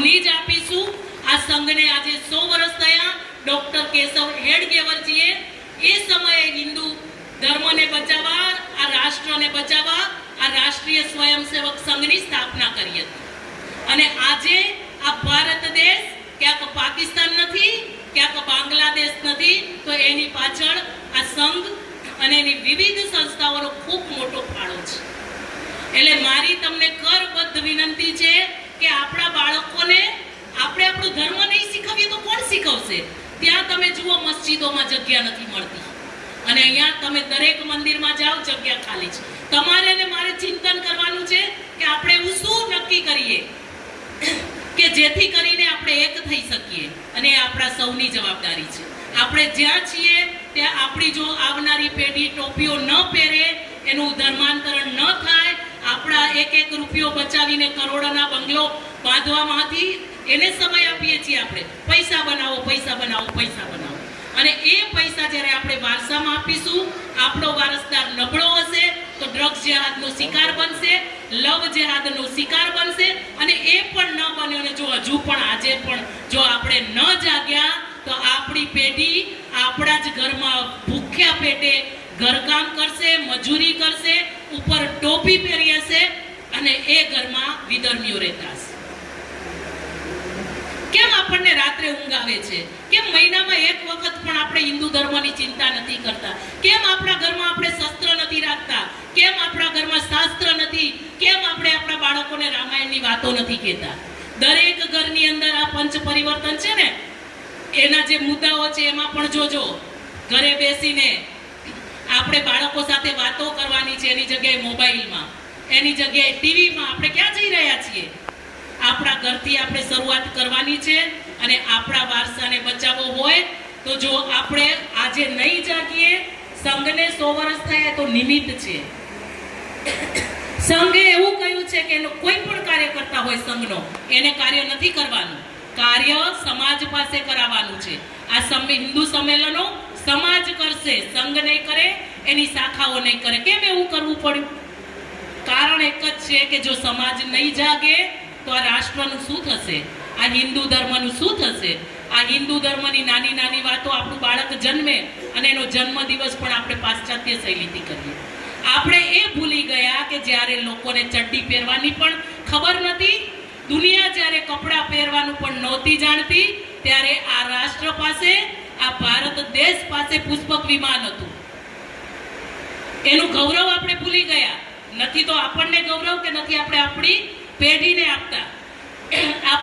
જૂની જ આપીશું। આ સંઘને આજે 100 વર્ષ થયા। ડોક્ટર કેશવ હેડગેવરજીએ એ સમયે હિન્દુ ધર્મને બચાવવા, આ રાષ્ટ્રને બચાવવા આ રાષ્ટ્રીય સ્વયંસેવક સંઘની સ્થાપના કરી હતી। અને આજે આ ભારત દેશ ક્યાંક પાકિસ્તાન નથી, ક્યાંક બાંગ્લાદેશ નથી, તો એની પાછળ આ સંઘ અને એની વિવિધ સંસ્થાઓનો ખૂબ મોટો ફાળો છે। એટલે મારી તમને કરબદ્ધ વિનંતી છે કે આપણા બાળકોને આપણે આપણું ધર્મ નહીં શીખવીએ તો કોણ શીખવશે? ત્યાં તમે જુઓ મસ્જિદોમાં જગ્યા નથી મળતી, અને અહીંયા તમે દરેક મંદિરમાં જાઓ જગ્યા ખાલી છે। તમારે ને મારે ચિંતન કરવાનું છે કે આપણે એવું શું નક્કી કરીએ કે જેથી કરીને આપણે એક થઈ શકીએ, અને એ આપણા સૌની જવાબદારી છે। આપણે જ્યાં છીએ ત્યાં આપણી જો આવનારી પેઢી ટોપીઓ ન પહેરે, એનું ધર્માંતરણ ન થાય, આપણા એક રૂપિયો બચાવીને કરોડોના બંગલો બાંધવામાંથી એને સમય આપીએ છીએ આપણે, પૈસા બનાવો પૈસા બનાવો પૈસા બનાવો, અને એ પૈસા જ્યારે આપણે વારસામાં આપીશું, આપણો વારસદાર નબળો હશે તો ડ્રગ્સ જેહાદનો શિકાર બનશે, લવ જેહાદનો શિકાર બનશે, અને એ પણ ન બન્યો, અને જો હજુ પણ આજે પણ જો આપણે ન જાગ્યા તો આપણી પેઢી આપણા જ ઘરમાં ભૂખ્યા પેટે ઘરકામ કરશે, મજૂરી કરશે, ઉપર ટોપી પહેરી હશે, અને એ ઘરમાં વિધર્મીઓ રહેતા હશે। કેમ આપણને રાત્રે ઊંઘ આવે છે? કેમ મહિનામાં એક વખત પણ આપણે હિન્દુ ધર્મની ચિંતા નથી કરતા? કેમ આપણા ઘરમાં આપણે શસ્ત્ર નથી રાખતા? કેમ આપણા ઘરમાં શાસ્ત્ર નથી? કેમ આપણે આપણા બાળકોને રામાયણની વાતો નથી કહેતા? દરેક ઘરની અંદર આ પંચ પરિવર્તન છે ને, એના જે મુદ્દાઓ છે એમાં પણ જોજો, ઘરે બેસીને આપણે બાળકો સાથે વાતો કરવાની છે, એની જગ્યાએ મોબાઈલમાં, એની જગ્યાએ ટીવીમાં આપણે ક્યાં જઈ રહ્યા છીએ? આપણા ઘરથી આપણે શરૂઆત કરવાની છે, અને આપણા વારસાને બચાવવો હોય તો જો આપણે આજે નહીં જાગીએ, સંઘને 100 વર્ષ થયા તો નિમિત્ત છે। સંઘે એવું કહ્યું છે કે એનો કોઈ પણ કાર્ય કરતા હોય સંઘનો, એને કાર્ય નથી કરવાનું, કાર્ય સમાજ પાસે કરાવવાનું છે। આ હિન્દુ સંમેલનો સમાજ કરશે, સંઘ નહીં કરે, એની શાખાઓ નહીં કરે। કેમ એવું કરવું પડ્યું? કારણ એક જ છે કે જો સમાજ નહીં જાગે તો આ રાષ્ટ્રનું શું થશે? આ હિન્દુ ધર્મનું શું થશે? આ હિન્દુ ધર્મની નાની નાની વાતો આપણું બાળક જન્મે અને એનો જન્મ દિવસ પણ આપણે પાશ્ચાત્ય શૈલીથી કરીએ। આપણે એ ભૂલી ગયા કે જ્યારે લોકોને ચડ્ડી પહેરવાની પણ ખબર નથી, દુનિયા જ્યારે કપડાં પહેરવાનું પણ નહોતી જાણતી, ત્યારે આ રાષ્ટ્ર પાસે, આ ભારત દેશ પાસે પુષ્પક વિમાન હતું। એનું ગૌરવ આપણે ભૂલી ગયા। નથી તો આપણને ગૌરવ કે નથી આપણે આપણી પેઢીને આપતા।